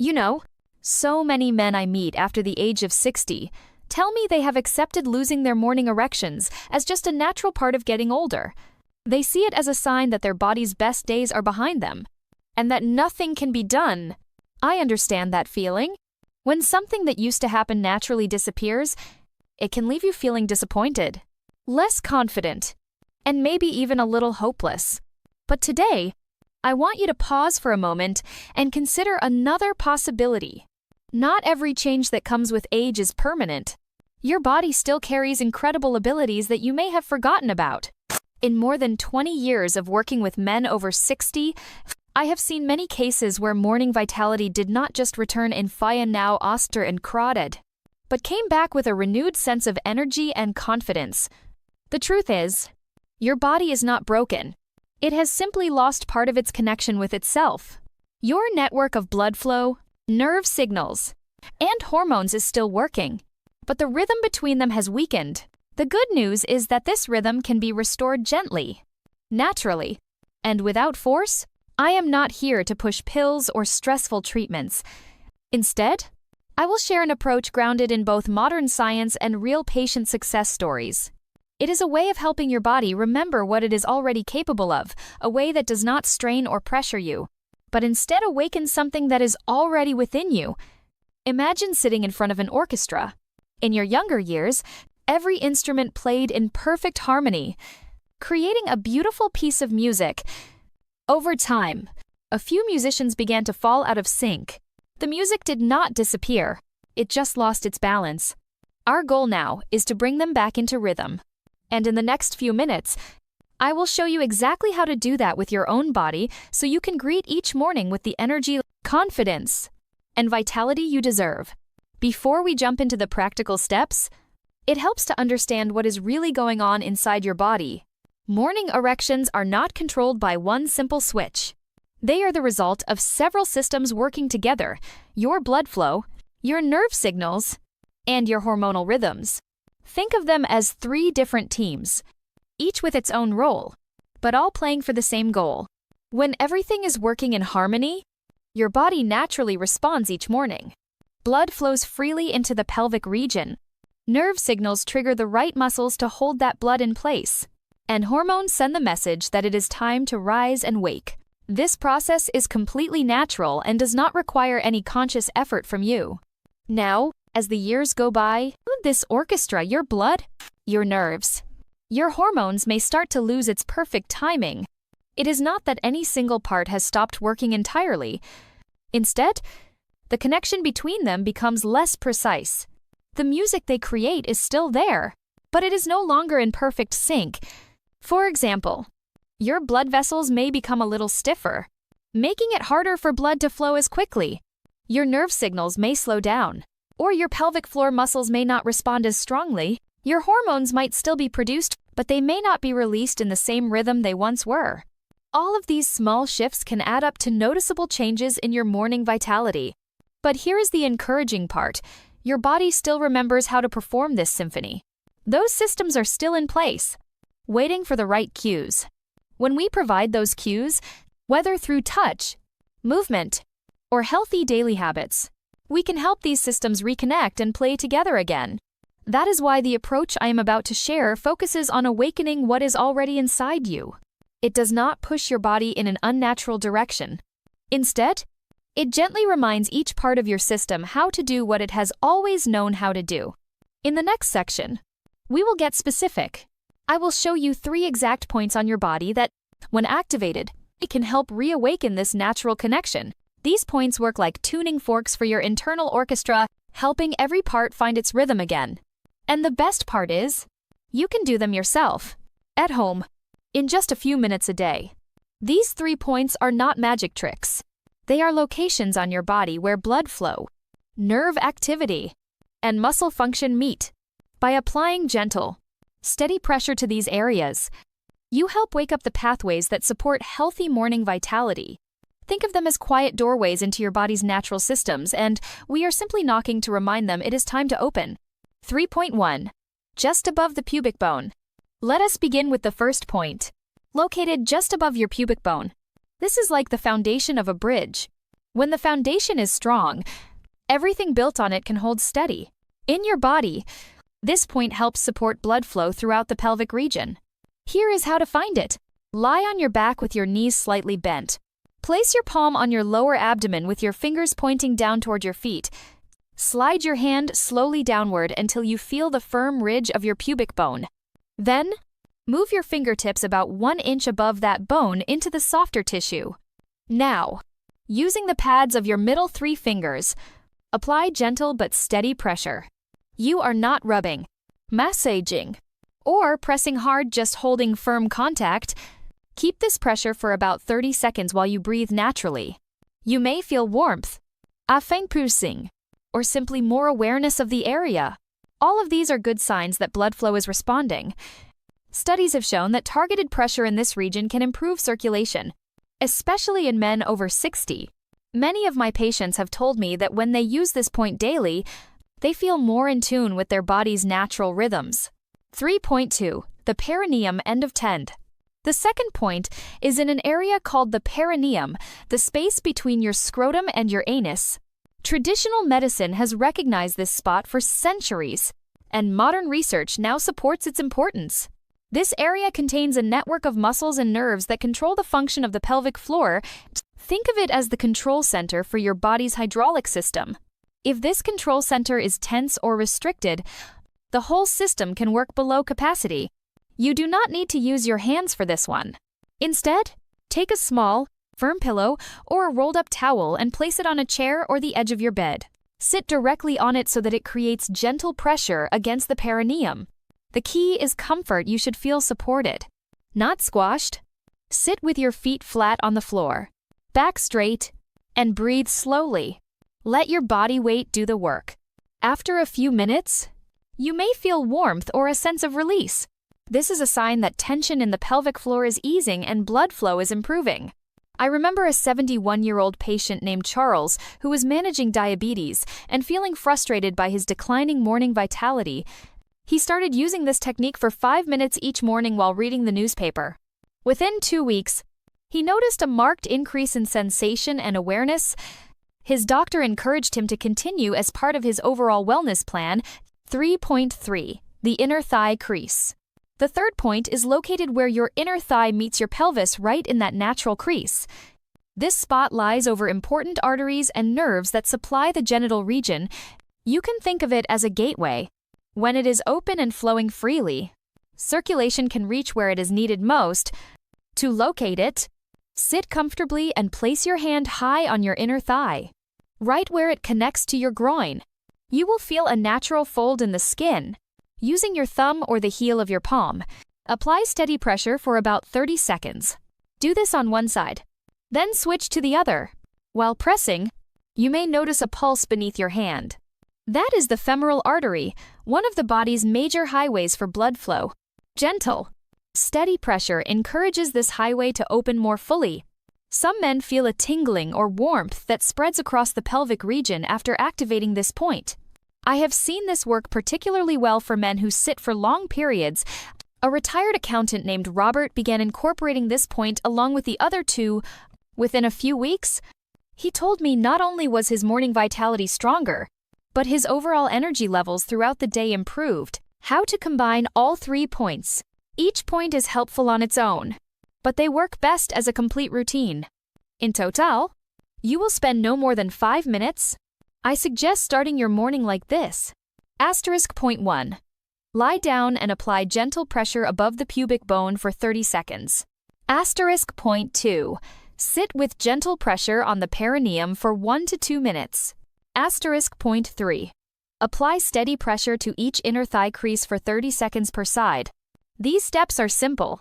You know, so many men I meet after the age of 60 tell me they have accepted losing their morning erections as just a natural part of getting older. They see it as a sign that their body's best days are behind them, and that nothing can be done. I understand that feeling. When something that used to happen naturally disappears, it can leave you feeling disappointed, less confident, and maybe even a little hopeless. But today, I want you to pause for a moment and consider another possibility. Not every change that comes with age is permanent. Your body still carries incredible abilities that you may have forgotten about. In more than 20 years of working with men over 60, I have seen many cases where morning vitality did not just return in feien now oster and crowded, but came back with a renewed sense of energy and confidence. The truth is, your body is not broken. It has simply lost part of its connection with itself. Your network of blood flow, nerve signals, and hormones is still working, but the rhythm between them has weakened. The good news is that this rhythm can be restored gently, naturally, and without force. I am not here to push pills or stressful treatments. Instead, I will share an approach grounded in both modern science and real patient success stories. It is a way of helping your body remember what it is already capable of, a way that does not strain or pressure you, but instead awakens something that is already within you. Imagine sitting in front of an orchestra. In your younger years, every instrument played in perfect harmony, creating a beautiful piece of music. Over time, a few musicians began to fall out of sync. The music did not disappear, it just lost its balance. Our goal now is to bring them back into rhythm. And in the next few minutes, I will show you exactly how to do that with your own body so you can greet each morning with the energy, confidence, and vitality you deserve. Before we jump into the practical steps, it helps to understand what is really going on inside your body. Morning erections are not controlled by one simple switch. They are the result of several systems working together: your blood flow, your nerve signals, and your hormonal rhythms. Think of them as 3 different teams, each with its own role, but all playing for the same goal. When everything is working in harmony, your body naturally responds each morning. Blood flows freely into the pelvic region. Nerve signals trigger the right muscles to hold that blood in place, and hormones send the message that it is time to rise and wake. This process is completely natural and does not require any conscious effort from you. Now, as the years go by, this orchestra, your blood, your nerves, your hormones may start to lose its perfect timing. It is not that any single part has stopped working entirely. Instead, the connection between them becomes less precise. The music they create is still there, but it is no longer in perfect sync. For example, your blood vessels may become a little stiffer, making it harder for blood to flow as quickly. Your nerve signals may slow down, or your pelvic floor muscles may not respond as strongly. Your hormones might still be produced, but they may not be released in the same rhythm they once were. All of these small shifts can add up to noticeable changes in your morning vitality. But here is the encouraging part: your body still remembers how to perform this symphony. Those systems are still in place, waiting for the right cues. When we provide those cues, whether through touch, movement, or healthy daily habits, we can help these systems reconnect and play together again. That is why the approach I am about to share focuses on awakening what is already inside you. It does not push your body in an unnatural direction. Instead, it gently reminds each part of your system how to do what it has always known how to do. In the next section, we will get specific. I will show you 3 exact points on your body that, when activated, it can help reawaken this natural connection. These points work like tuning forks for your internal orchestra, helping every part find its rhythm again. And the best part is, you can do them yourself, at home, in just a few minutes a day. These 3 points are not magic tricks. They are locations on your body where blood flow, nerve activity, and muscle function meet. By applying gentle, steady pressure to these areas, you help wake up the pathways that support healthy morning vitality. Think of them as quiet doorways into your body's natural systems, and we are simply knocking to remind them it is time to open. 3.1. Just above the pubic bone. Let us begin with the first point. Located just above your pubic bone. This is like the foundation of a bridge. When the foundation is strong, everything built on it can hold steady. In your body, this point helps support blood flow throughout the pelvic region. Here is how to find it. Lie on your back with your knees slightly bent. Place your palm on your lower abdomen with your fingers pointing down toward your feet. Slide your hand slowly downward until you feel the firm ridge of your pubic bone. Then, move your fingertips about 1 inch above that bone into the softer tissue. Now, using the pads of your middle 3 fingers, apply gentle but steady pressure. You are not rubbing, massaging, or pressing hard, just holding firm contact. Keep this pressure for about 30 seconds while you breathe naturally. You may feel warmth, pulsing, or simply more awareness of the area. All of these are good signs that blood flow is responding. Studies have shown that targeted pressure in this region can improve circulation, especially in men over 60. Many of my patients have told me that when they use this point daily, they feel more in tune with their body's natural rhythms. 3.2. The perineum, end of 10. The second point is in an area called the perineum, the space between your scrotum and your anus. Traditional medicine has recognized this spot for centuries, and modern research now supports its importance. This area contains a network of muscles and nerves that control the function of the pelvic floor. Think of it as the control center for your body's hydraulic system. If this control center is tense or restricted, the whole system can work below capacity. You do not need to use your hands for this one. Instead, take a small, firm pillow or a rolled-up towel and place it on a chair or the edge of your bed. Sit directly on it so that it creates gentle pressure against the perineum. The key is comfort. You should feel supported, not squashed. Sit with your feet flat on the floor, back straight, and breathe slowly. Let your body weight do the work. After a few minutes, you may feel warmth or a sense of release. This is a sign that tension in the pelvic floor is easing and blood flow is improving. I remember a 71-year-old patient named Charles who was managing diabetes and feeling frustrated by his declining morning vitality. He started using this technique for 5 minutes each morning while reading the newspaper. Within 2 weeks, he noticed a marked increase in sensation and awareness. His doctor encouraged him to continue as part of his overall wellness plan. 3.3. The inner thigh crease. The third point is located where your inner thigh meets your pelvis, right in that natural crease. This spot lies over important arteries and nerves that supply the genital region. You can think of it as a gateway. When it is open and flowing freely, circulation can reach where it is needed most. To locate it, sit comfortably and place your hand high on your inner thigh, right where it connects to your groin. You will feel a natural fold in the skin. Using your thumb or the heel of your palm, apply steady pressure for about 30 seconds. Do this on one side, then switch to the other. While pressing, you may notice a pulse beneath your hand. That is the femoral artery, one of the body's major highways for blood flow. Gentle, steady pressure encourages this highway to open more fully. Some men feel a tingling or warmth that spreads across the pelvic region after activating this point. I have seen this work particularly well for men who sit for long periods. A retired accountant named Robert began incorporating this point along with the other two. Within a few weeks, he told me not only was his morning vitality stronger, but his overall energy levels throughout the day improved. How to combine all 3 points. Each point is helpful on its own, but they work best as a complete routine. In total, you will spend no more than 5 minutes. I suggest starting your morning like this. Point 1. Lie down and apply gentle pressure above the pubic bone for 30 seconds. Point 2. Sit with gentle pressure on the perineum for 1 to 2 minutes. Point 3. Apply steady pressure to each inner thigh crease for 30 seconds per side. These steps are simple,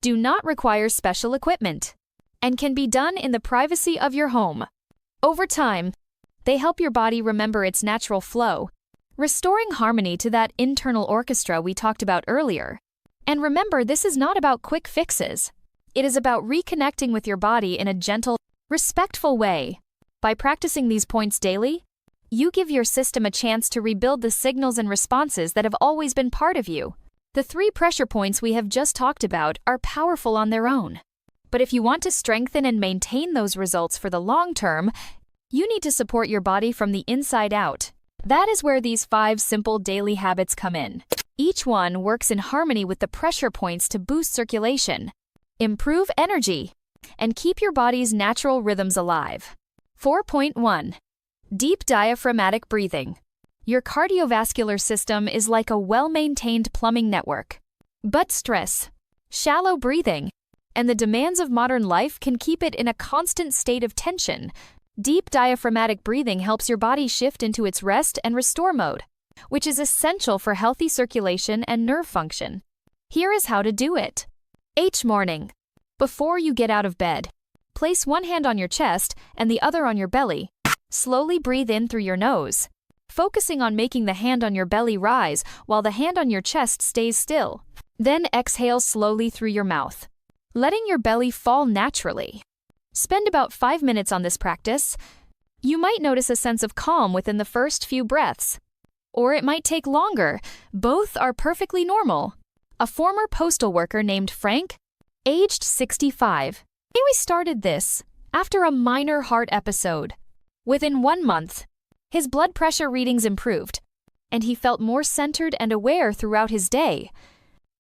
do not require special equipment, and can be done in the privacy of your home. Over time, they help your body remember its natural flow, restoring harmony to that internal orchestra we talked about earlier. And remember, this is not about quick fixes. It is about reconnecting with your body in a gentle, respectful way. By practicing these points daily, you give your system a chance to rebuild the signals and responses that have always been part of you. The 3 pressure points we have just talked about are powerful on their own. But if you want to strengthen and maintain those results for the long term, You need to support your body from the inside out. That is where these 5 simple daily habits come in. Each one works in harmony with the pressure points to boost circulation, improve energy, and keep your body's natural rhythms alive. 4.1. Deep diaphragmatic breathing. Your cardiovascular system is like a well-maintained plumbing network. But stress, shallow breathing, and the demands of modern life can keep it in a constant state of tension. Deep diaphragmatic breathing helps your body shift into its rest and restore mode, which is essential for healthy circulation and nerve function. Here is how to do it. Morning. Before you get out of bed, place one hand on your chest and the other on your belly. Slowly breathe in through your nose, focusing on making the hand on your belly rise while the hand on your chest stays still. Then exhale slowly through your mouth, letting your belly fall naturally. Spend about 5 minutes on this practice. You might notice a sense of calm within the first few breaths. Or it might take longer. Both are perfectly normal. A former postal worker named Frank, aged 65, we started this after a minor heart episode. Within 1 month, his blood pressure readings improved, and he felt more centered and aware throughout his day.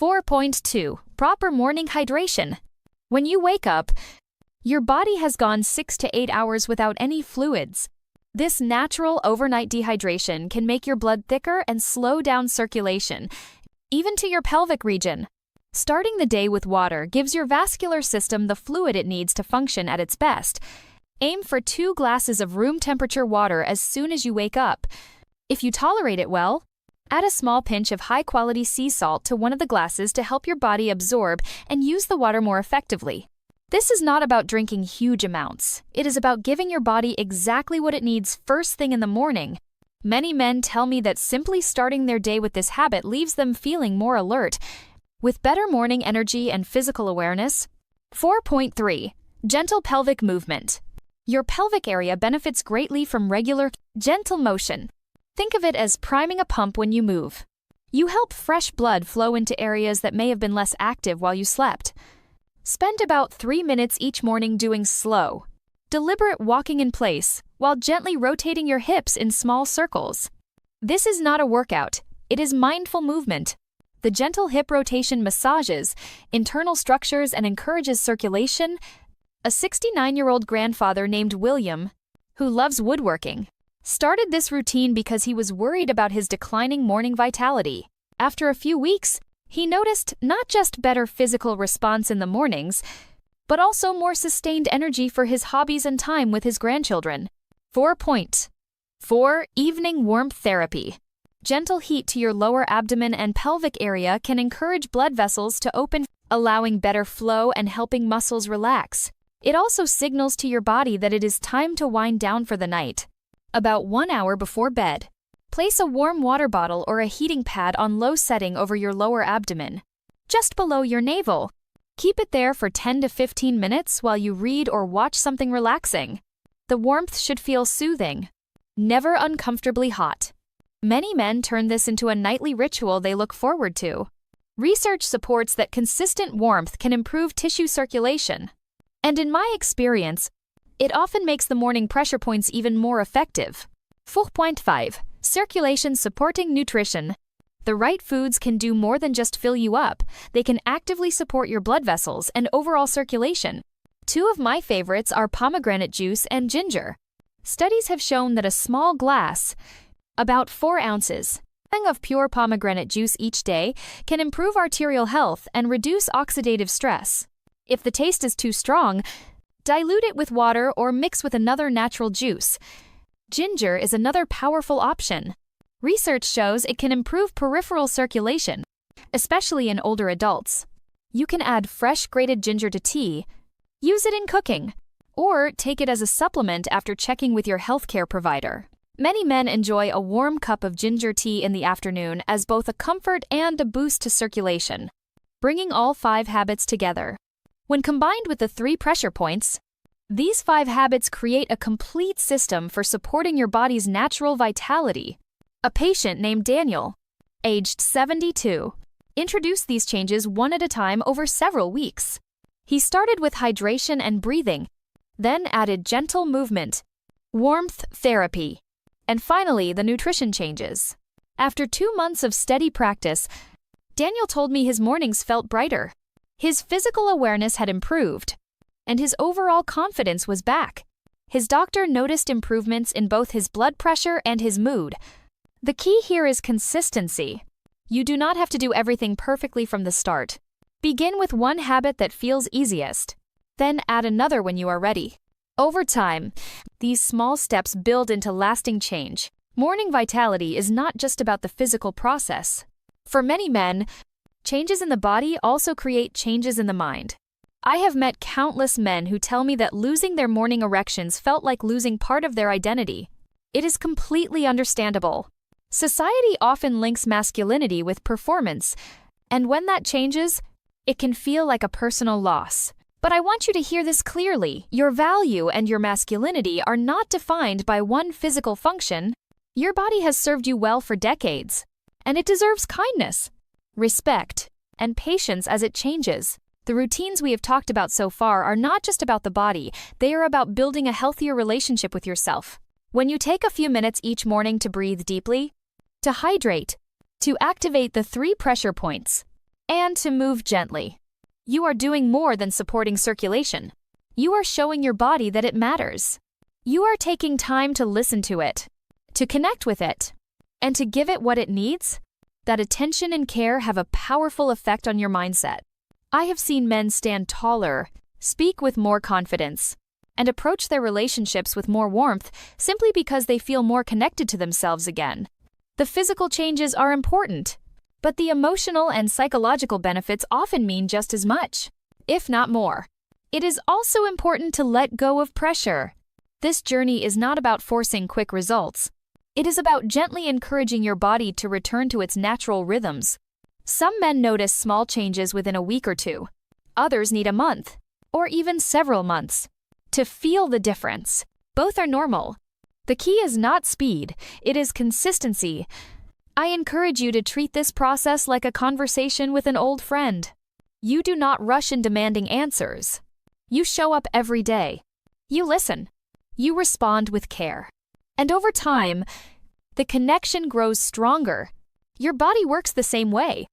4.2. Proper morning hydration. When you wake up, your body has gone 6 to 8 hours without any fluids. This natural overnight dehydration can make your blood thicker and slow down circulation, even to your pelvic region. Starting the day with water gives your vascular system the fluid it needs to function at its best. Aim for 2 glasses of room temperature water as soon as you wake up. If you tolerate it well, add a small pinch of high-quality sea salt to one of the glasses to help your body absorb and use the water more effectively. This is not about drinking huge amounts. It is about giving your body exactly what it needs first thing in the morning. Many men tell me that simply starting their day with this habit leaves them feeling more alert, with better morning energy and physical awareness. 4.3. Gentle pelvic movement. Your pelvic area benefits greatly from regular, gentle motion. Think of it as priming a pump when you move. You help fresh blood flow into areas that may have been less active while you slept. Spend about 3 minutes each morning doing slow, deliberate walking in place while gently rotating your hips in small circles. This is not a workout, it is mindful movement. The gentle hip rotation massages internal structures and encourages circulation. A 69-year-old grandfather named William, who loves woodworking, started this routine because he was worried about his declining morning vitality. After a few weeks, he noticed not just better physical response in the mornings, but also more sustained energy for his hobbies and time with his grandchildren. 4.4. Evening warmth therapy. Gentle heat to your lower abdomen and pelvic area can encourage blood vessels to open, allowing better flow and helping muscles relax. It also signals to your body that it is time to wind down for the night. About 1 hour before bed, place a warm water bottle or a heating pad on low setting over your lower abdomen, just below your navel. Keep it there for 10 to 15 minutes while you read or watch something relaxing. The warmth should feel soothing, never uncomfortably hot. Many men turn this into a nightly ritual they look forward to. Research supports that consistent warmth can improve tissue circulation. And in my experience, it often makes the morning pressure points even more effective. 4.5. Circulation supporting nutrition. The right foods can do more than just fill you up. They can actively support your blood vessels and overall circulation. 2 of my favorites are pomegranate juice and ginger. Studies have shown that a small glass, about 4 ounces, of pure pomegranate juice each day can improve arterial health and reduce oxidative stress. If the taste is too strong, dilute it with water or mix with another natural juice. Ginger is another powerful option. Research shows it can improve peripheral circulation, especially in older adults. You can add fresh grated ginger to tea, use it in cooking, or take it as a supplement after checking with your healthcare provider. Many men enjoy a warm cup of ginger tea in the afternoon as both a comfort and a boost to circulation. Bringing all 5 habits together. When combined with the 3 pressure points, these 5 habits create a complete system for supporting your body's natural vitality. A patient named Daniel, aged 72, introduced these changes one at a time over several weeks. He started with hydration and breathing, then added gentle movement, warmth therapy, and finally, the nutrition changes. After 2 months of steady practice, Daniel told me his mornings felt brighter. His physical awareness had improved, and his overall confidence was back. His doctor noticed improvements in both his blood pressure and his mood. The key here is consistency. You do not have to do everything perfectly from the start. Begin with one habit that feels easiest, then add another when you are ready. Over time, these small steps build into lasting change. Morning vitality is not just about the physical process. For many men, changes in the body also create changes in the mind. I have met countless men who tell me that losing their morning erections felt like losing part of their identity. It is completely understandable. Society often links masculinity with performance, and when that changes, it can feel like a personal loss. But I want you to hear this clearly. Your value and your masculinity are not defined by one physical function. Your body has served you well for decades, and it deserves kindness, respect, and patience as it changes. The routines we have talked about so far are not just about the body, they are about building a healthier relationship with yourself. When you take a few minutes each morning to breathe deeply, to hydrate, to activate the 3 pressure points, and to move gently, you are doing more than supporting circulation. You are showing your body that it matters. You are taking time to listen to it, to connect with it, and to give it what it needs. That attention and care have a powerful effect on your mindset. I have seen men stand taller, speak with more confidence, and approach their relationships with more warmth simply because they feel more connected to themselves again. The physical changes are important, but the emotional and psychological benefits often mean just as much, if not more. It is also important to let go of pressure. This journey is not about forcing quick results. It is about gently encouraging your body to return to its natural rhythms. Some men notice small changes within a week or 2. Others need a month, or even several months, to feel the difference. Both are normal. The key is not speed, it is consistency. I encourage you to treat this process like a conversation with an old friend. You do not rush in demanding answers. You show up every day. You listen. You respond with care. And over time, the connection grows stronger. Your body works the same way.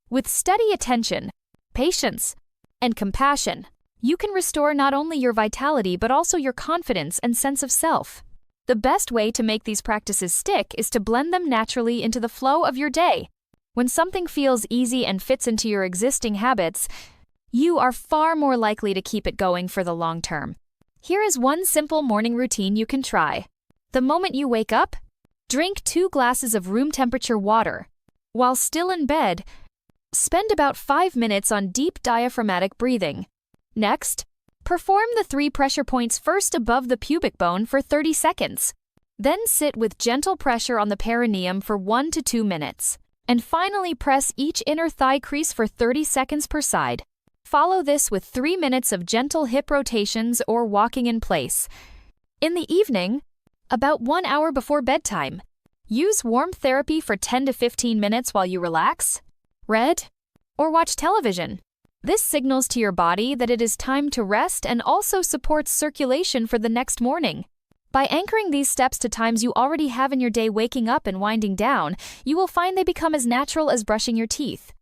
With steady attention, patience, and compassion, you can restore not only your vitality but also your confidence and sense of self. The best way to make these practices stick is to blend them naturally into the flow of your day. When something feels easy and fits into your existing habits, you are far more likely to keep it going for the long term. Here is one simple morning routine you can try. The moment you wake up, drink 2 glasses of room temperature water. While still in bed, spend about 5 minutes on deep diaphragmatic breathing. Next, perform the 3 pressure points first above the pubic bone for 30 seconds. Then sit with gentle pressure on the perineum for 1 to 2 minutes. And finally press each inner thigh crease for 30 seconds per side. Follow this with 3 minutes of gentle hip rotations or walking in place. In the evening, about 1 hour before bedtime, use warmth therapy for 10 to 15 minutes while you relax, read, or watch television. This signals to your body that it is time to rest and also supports circulation for the next morning. By anchoring these steps to times you already have in your day, waking up and winding down, you will find they become as natural as brushing your teeth.